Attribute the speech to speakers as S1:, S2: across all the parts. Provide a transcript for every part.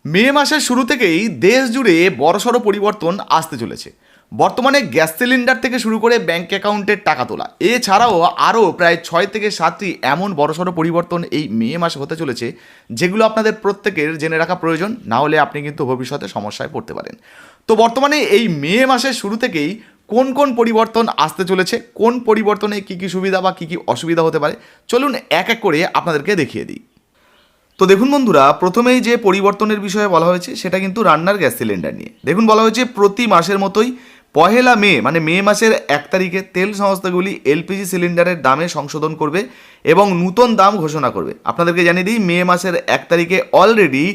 S1: মে মাসের শুরু থেকেই দেশ জুড়ে বড়সড় পরিবর্তন আসতে চলেছে। বর্তমানে গ্যাস সিলিন্ডার থেকে শুরু করে ব্যাংক অ্যাকাউন্টের টাকা তোলা এছাড়াও আরও প্রায় 6 থেকে 7টি এমন বড়সড় পরিবর্তন এই মে মাসে হতে চলেছে, যেগুলো আপনাদের প্রত্যেকের জেনে রাখা প্রয়োজন, না হলে আপনি কিন্তু ভবিষ্যতে সমস্যায় পড়তে পারেন। তো বর্তমানে এই মে মাসের শুরু থেকেই কোন কোন পরিবর্তন আসতে চলেছে, কোন পরিবর্তনে কী কী সুবিধা বা কী কী অসুবিধা হতে পারে, চলুন এক এক করে আপনাদেরকে দেখিয়ে দিই। তো দেখুন বন্ধুরা, প্রথমেই যে পরিবর্তনের বিষয়ে বলা হয়েছে সেটা কিন্তু রান্নার গ্যাস সিলিন্ডার নিয়ে। দেখুন, বলা হয়েছে প্রতি মাসের মতোই পহেলা মে মানে মে মাসের 1 তারিখে তেল সংস্থাগুলি এলপিজি সিলিন্ডারের দামে সংশোধন করবে এবং নূতন দাম ঘোষণা করবে। আপনাদেরকে জানিয়ে দিই, মে মাসের 1 তারিখে অলরেডি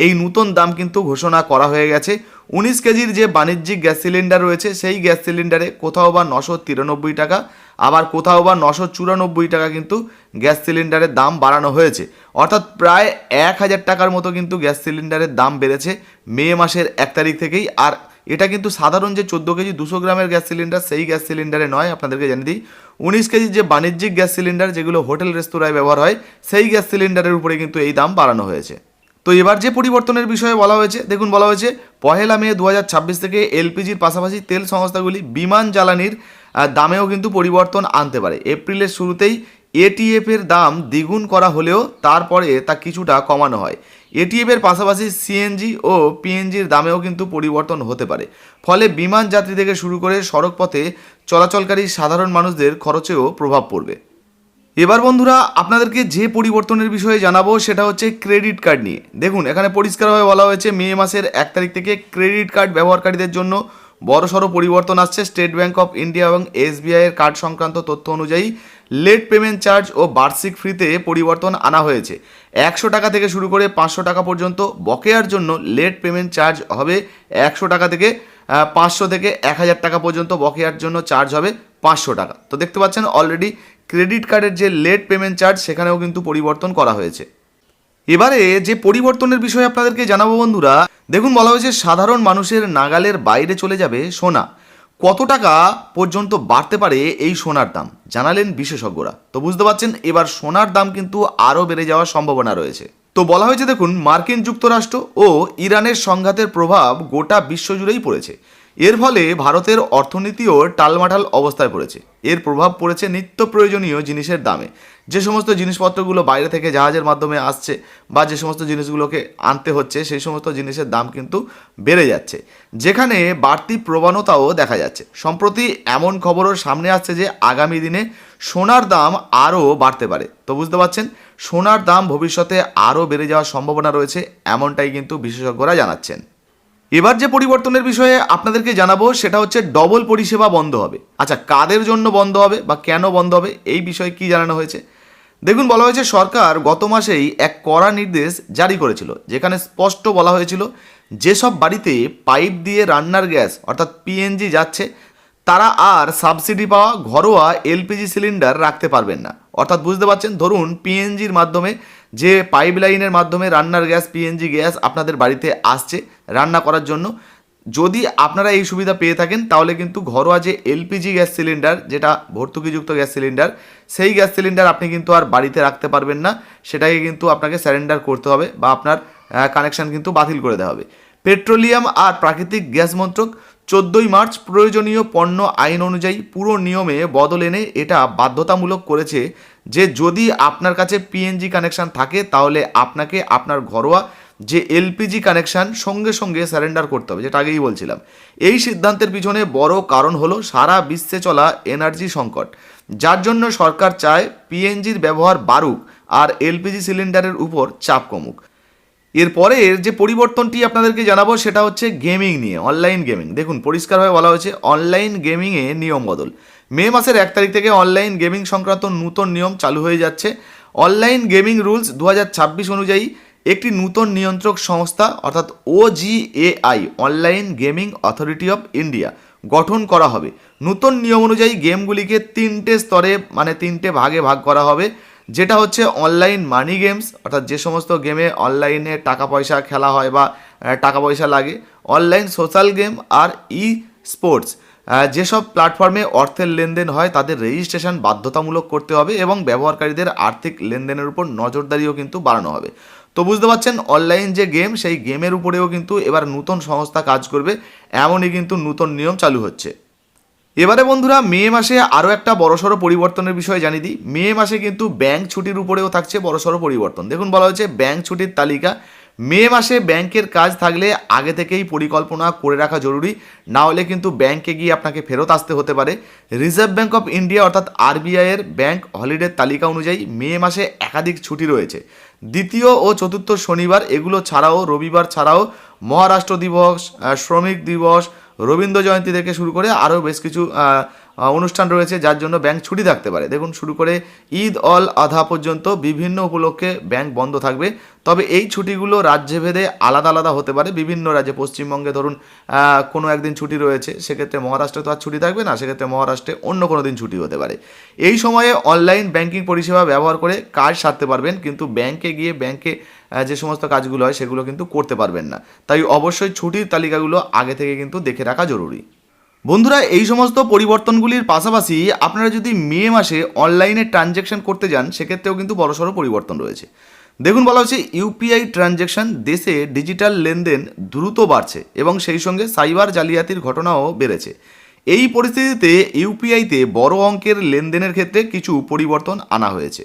S1: এই নূতন দাম কিন্তু ঘোষণা করা হয়ে গেছে। 19 কেজির যে বাণিজ্যিক গ্যাস সিলিন্ডার রয়েছে সেই গ্যাস সিলিন্ডারে কোথাও বা 993 টাকা, আবার কোথাও বা 994 টাকা কিন্তু গ্যাস সিলিন্ডারের দাম বাড়ানো হয়েছে। অর্থাৎ প্রায় 1000 টাকার মতো কিন্তু গ্যাস সিলিন্ডারের দাম বেড়েছে মে মাসের 1 তারিখ থেকেই। আর এটা কিন্তু সাধারণ যে 14 কেজি 200 গ্রামের গ্যাস সিলিন্ডার সেই গ্যাস সিলিন্ডারে নয়, আপনাদেরকে জানিয়ে দিই 19 কেজির যে বাণিজ্যিক গ্যাস সিলিন্ডার যেগুলো হোটেল রেস্তোরাঁয় ব্যবহার হয় সেই গ্যাস সিলিন্ডারের উপরে কিন্তু এই দাম বাড়ানো হয়েছে। তো এবার যে পরিবর্তনের বিষয়ে বলা হয়েছে, দেখুন বলা হয়েছে পহেলা মে 2026 থেকে এলপিজির পাশাপাশি তেল সংস্থাগুলি বিমান জ্বালানির দামেও কিন্তু পরিবর্তন আনতে পারে। এপ্রিলের শুরুতেই এটিএফের দাম দ্বিগুণ করা হলেও তারপরে তা কিছুটা কমানো হয়। এটিএফের পাশাপাশি সিএনজি ও পিএনজির দামেও কিন্তু পরিবর্তন হতে পারে। ফলে বিমান যাত্রী থেকে শুরু করে সড়কপথে চলাচলকারী সাধারণ মানুষদের খরচেও প্রভাব পড়বে। এবার বন্ধুরা, আপনাদেরকে যে পরিবর্তনের বিষয়ে জানাবো সেটা হচ্ছে ক্রেডিট কার্ড নিয়ে। দেখুন, এখানে পরিষ্কারভাবে বলা হয়েছে মে মাসের 1 তারিখ থেকে ক্রেডিট কার্ড ব্যবহারকারীদের জন্য বড়সড় পরিবর্তন আসছে। স্টেট ব্যাংক অফ ইন্ডিয়া এবং এসবিআই এর কার্ড সংক্রান্ত তথ্য অনুযায়ী লেট পেমেন্ট চার্জ ও বার্ষিক ফ্রিতে পরিবর্তন আনা হয়েছে। 100 টাকা থেকে শুরু করে 500 টাকা পর্যন্ত বকেয়ার জন্য লেট পেমেন্ট চার্জ হবে 100 টাকা থেকে 500 থেকে 1000 টাকা পর্যন্ত বকেয়ার জন্য চার্জ হবে 500 টাকা। তো দেখতে পাচ্ছেন অলরেডি ক্রেডিট কার্ডের যে লেট পেমেন্ট চার্জ সেখানেও কিন্তু পরিবর্তন করা হয়েছে। এবারে যে পরিবর্তনের বিষয়ে আপনাদেরকে জানাবো বন্ধুরা, দেখুন বলা হয়েছে সাধারণ মানুষের নাগালের বাইরে চলে যাবে সোনা। কত টাকা পর্যন্ত বাড়তে পারে এই সোনার দাম জানালেন বিশেষজ্ঞরা। তো বুঝতে পারছেন এবার সোনার দাম কিন্তু আরও বেড়ে যাওয়ার সম্ভাবনা রয়েছে। তো বলা হয়েছে দেখুন, মার্কিন যুক্তরাষ্ট্র ও ইরানের সংঘাতের প্রভাব গোটা বিশ্বজুড়েই পড়েছে। এর ফলে ভারতের অর্থনীতিও টালমাটাল অবস্থায় পড়েছে। এর প্রভাব পড়েছে নিত্য প্রয়োজনীয় জিনিসের দামে। যে সমস্ত জিনিসপত্রগুলো বাইরে থেকে জাহাজের মাধ্যমে আসছে বা যে সমস্ত জিনিসগুলোকে আনতে হচ্ছে সেই সমস্ত জিনিসের দাম কিন্তু বেড়ে যাচ্ছে, যেখানে বাড়তি প্রবণতাও দেখা যাচ্ছে। সম্প্রতি এমন খবরও সামনে আসছে যে আগামী দিনে সোনার দাম আরও বাড়তে পারে। তো বুঝতে পারছেন সোনার দাম ভবিষ্যতে আরও বেড়ে যাওয়ার সম্ভাবনা রয়েছে, এমনটাই কিন্তু বিশেষজ্ঞরা জানাচ্ছেন। এবার যে পরিবর্তনের বিষয়ে আপনাদেরকে জানাবো সেটা হচ্ছে ডবল পরিষেবা বন্ধ হবে। আচ্ছা, কাদের জন্য বন্ধ হবে বা কেন বন্ধ হবে এই বিষয়ে কি জানানো হয়েছে? দেখুন, বলা হয়েছে সরকার গত মাসেই এক কড়া নির্দেশ জারি করেছিল, যেখানে স্পষ্ট বলা হয়েছিল যেসব বাড়িতে পাইপ দিয়ে রান্নার গ্যাস অর্থাৎ পিএনজি যাচ্ছে তারা আর সাবসিডি পাওয়া ঘরোয়া এলপিজি সিলিন্ডার রাখতে পারবেন না। অর্থাৎ বুঝতে পারছেন, ধরুন পিএনজির মাধ্যমে যে পাইপ লাইনের মাধ্যমে রান্নার গ্যাস পিএনজি গ্যাস আপনাদের বাড়িতে আসছে রান্না করার জন্য, যদি আপনারা এই সুবিধা পেয়ে থাকেন তাহলে কিন্তু ঘরোয়া যে এলপিজি গ্যাস সিলিন্ডার যেটা ভর্তুকিযুক্ত গ্যাস সিলিন্ডার সেই গ্যাস সিলিন্ডার আপনি কিন্তু আর বাড়িতে রাখতে পারবেন না। সেটাকে কিন্তু আপনাকে স্যারেন্ডার করতে হবে বা আপনার কানেকশান কিন্তু বাতিল করে দেওয়া হবে। পেট্রোলিয়াম আর প্রাকৃতিক গ্যাস মন্ত্রক 14ই মার্চ প্রয়োজনীয় পণ্য আইন অনুযায়ী পুরো নিয়মে বদল এনে এটা বাধ্যতামূলক করেছে যে যদি আপনার কাছে পিএনজি কানেকশান থাকে তাহলে আপনাকে আপনার ঘরোয়া যে এলপিজি কানেকশান সঙ্গে সঙ্গে স্যারেন্ডার করতে হবে, যেটা আগেই বলছিলাম। এই সিদ্ধান্তের পিছনে বড় কারণ হলো সারা বিশ্বে চলা এনার্জি সংকট, যার জন্য সরকার চায় পিএনজির ব্যবহার বাড়ুক আর এলপিজি সিলিন্ডারের উপর চাপ কমুক। এরপরের যে পরিবর্তনটি আপনাদেরকে জানাবো সেটা হচ্ছে গেমিং নিয়ে, অনলাইন গেমিং। দেখুন, পরিষ্কারভাবে বলা হয়েছে অনলাইন গেমিংয়ে নিয়ম বদল। মে মাসের 1 তারিখ থেকে অনলাইন গেমিং সংক্রান্ত নূতন নিয়ম চালু হয়ে যাচ্ছে। অনলাইন গেমিং রুলস 2026 অনুযায়ী একটি নূতন নিয়ন্ত্রক সংস্থা অর্থাৎ OGAI online gaming authority of India গঠন করা হবে। নূতন নিয়ম অনুযায়ী গেমগুলিকে 3টে স্তরে মানে 3টে ভাগে ভাগ করা হবে, যেটা হচ্ছে অনলাইন মানি গেমস অর্থাৎ যে সমস্ত গেমে অনলাইনে টাকা পয়সা খেলা হয় বা টাকা পয়সা লাগে, অনলাইন সোশ্যাল গেম আর ই স্পোর্টস যেসব প্ল্যাটফর্মে অর্থের লেনদেন হয় তাদের রেজিস্ট্রেশন বাধ্যতামূলক করতে হবে এবং ব্যবহারকারীদের আর্থিক লেনদেনের উপর নজরদারিও কিন্তু বাড়ানো হবে। তো তো বুঝতে পারছেন অনলাইন যে গেম সেই গেমের উপরেও কিন্তু এবার নতুন সংস্থা কাজ করবে, এমনই কিন্তু নতুন নিয়ম চালু হচ্ছে। এবারে বন্ধুরা মে মাসে আরও একটা বড়সড় পরিবর্তনের বিষয়ে জানিয়ে দিই। মে মাসে কিন্তু ব্যাংক ছুটির উপরেও থাকছে বড়সড় পরিবর্তন। দেখুন বলা হয়েছে ব্যাংক ছুটির তালিকা। মে মাসে ব্যাংকের কাজ থাকলে আগে থেকেই পরিকল্পনা করে রাখা জরুরি, না হলে কিন্তু ব্যাংকে গিয়ে আপনাকে ফেরত আসতে হতে পারে। রিজার্ভ ব্যাঙ্ক অফ ইন্ডিয়া অর্থাৎ আরবিআইয়ের ব্যাংক হলিডের তালিকা অনুযায়ী মে মাসে একাধিক ছুটি রয়েছে। দ্বিতীয় ও চতুর্থ শনিবার এগুলো ছাড়াও রবিবার ছাড়াও মহারাষ্ট্র দিবস, শ্রমিক দিবস, রবীন্দ্র জয়ন্তী থেকে শুরু করে আরও বেশ কিছু অনুষ্ঠান রয়েছে যার জন্য ব্যাংক ছুটি থাকতে পারে। দেখুন শুরু করে ঈদ অল আধা পর্যন্ত বিভিন্ন উপলক্ষে ব্যাংক বন্ধ থাকবে। তবে এই ছুটিগুলো রাজ্যভেদে আলাদা আলাদা হতে পারে। বিভিন্ন রাজ্যে পশ্চিমবঙ্গে ধরুন কোনো একদিন ছুটি রয়েছে, সেক্ষেত্রে মহারাষ্ট্রে তো আর ছুটি থাকবে না, সেক্ষেত্রে মহারাষ্ট্রে অন্য কোনো দিন ছুটি হতে পারে। এই সময়ে অনলাইন ব্যাংকিং পরিষেবা ব্যবহার করে কাজ সারতে পারবেন, কিন্তু ব্যাংকে গিয়ে ব্যাংকে যে সমস্ত কাজগুলো হয় সেগুলো কিন্তু করতে পারবেন না। তাই অবশ্যই ছুটির তালিকাগুলো আগে থেকে কিন্তু দেখে রাখা জরুরি। বন্ধুরা এই সমস্ত পরিবর্তনগুলির পাশাপাশি আপনারা যদি মে মাসে অনলাইনে ট্রানজ্যাকশন করতে যান সেক্ষেত্রেও কিন্তু বড়সড় পরিবর্তন রয়েছে। দেখুন বলা হচ্ছে ইউপিআই ট্রানজ্যাকশন দেশে ডিজিটাল লেনদেন দ্রুত বাড়ছে এবং সেই সঙ্গে সাইবার জালিয়াতির ঘটনাও বেড়েছে। এই পরিস্থিতিতে ইউপিআইতে বড় অঙ্কের লেনদেনের ক্ষেত্রে কিছু পরিবর্তন আনা হয়েছে।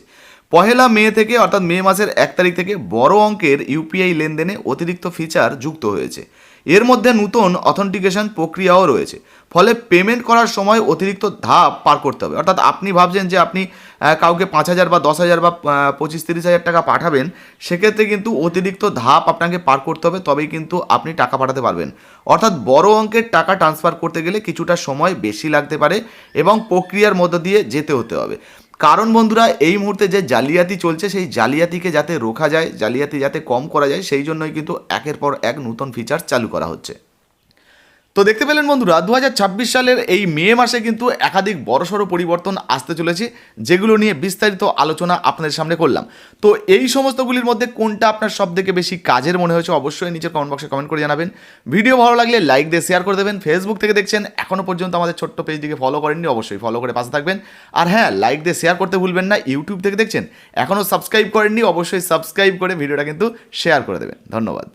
S1: পহেলা মে থেকে অর্থাৎ মে মাসের 1 তারিখ থেকে বড় অঙ্কের ইউপিআই লেনদেনে অতিরিক্ত ফিচার যুক্ত হয়েছে। এর মধ্যে নতুন অথেন্টিকেশন প্রক্রিয়াও রয়েছে, ফলে পেমেন্ট করার সময় অতিরিক্ত ধাপ পার করতে হবে। অর্থাৎ আপনি ভাবছেন যে আপনি কাউকে 5,000 বা 10,000 বা 25-30 হাজার টাকা পাঠাবেন, সেক্ষেত্রে কিন্তু অতিরিক্ত ধাপ আপনাকে পার করতে হবে, তবেই কিন্তু আপনি টাকা পাঠাতে পারবেন। অর্থাৎ বড় অঙ্কের টাকা ট্রান্সফার করতে গেলে কিছুটা সময় বেশি লাগতে পারে এবং প্রক্রিয়ার মধ্য দিয়ে যেতে হতে হবে। কারণ বন্ধুরা এই মুহূর্তে যে জালিয়াতি চলছে সেই জালিয়াতিকে যাতে রোখা যায়, জালিয়াতি যাতে কম করা যায়, সেই জন্যই কিন্তু একের পর এক নতুন ফিচার চালু করা হচ্ছে। তো দেখতে পেলেন বন্ধুরা 2026 সালের এই মে মাসে কিন্তু একাধিক বড়সড় পরিবর্তন আসতে চলেছে, যেগুলো নিয়ে বিস্তারিত আলোচনা আপনাদের সামনে করলাম। তো এই সমস্তগুলির মধ্যে কোনটা আপনার সবথেকে বেশি কাজের মনে হয়েছে অবশ্যই নিচে কমেন্ট বক্সে কমেন্ট করে জানাবেন। ভিডিও ভালো লাগলে লাইক দিয়ে শেয়ার করে দেবেন। ফেসবুক থেকে দেখছেন এখনও পর্যন্ত আমাদের ছোট্ট পেজটিকে ফলো করেননি, অবশ্যই ফলো করে পাশে থাকবেন। আর হ্যাঁ, লাইক দিয়ে শেয়ার করতে ভুলবেন না। ইউটিউব থেকে দেখছেন এখনও সাবস্ক্রাইব করেননি, অবশ্যই সাবস্ক্রাইব করে ভিডিওটা কিন্তু শেয়ার করে দেবেন। ধন্যবাদ।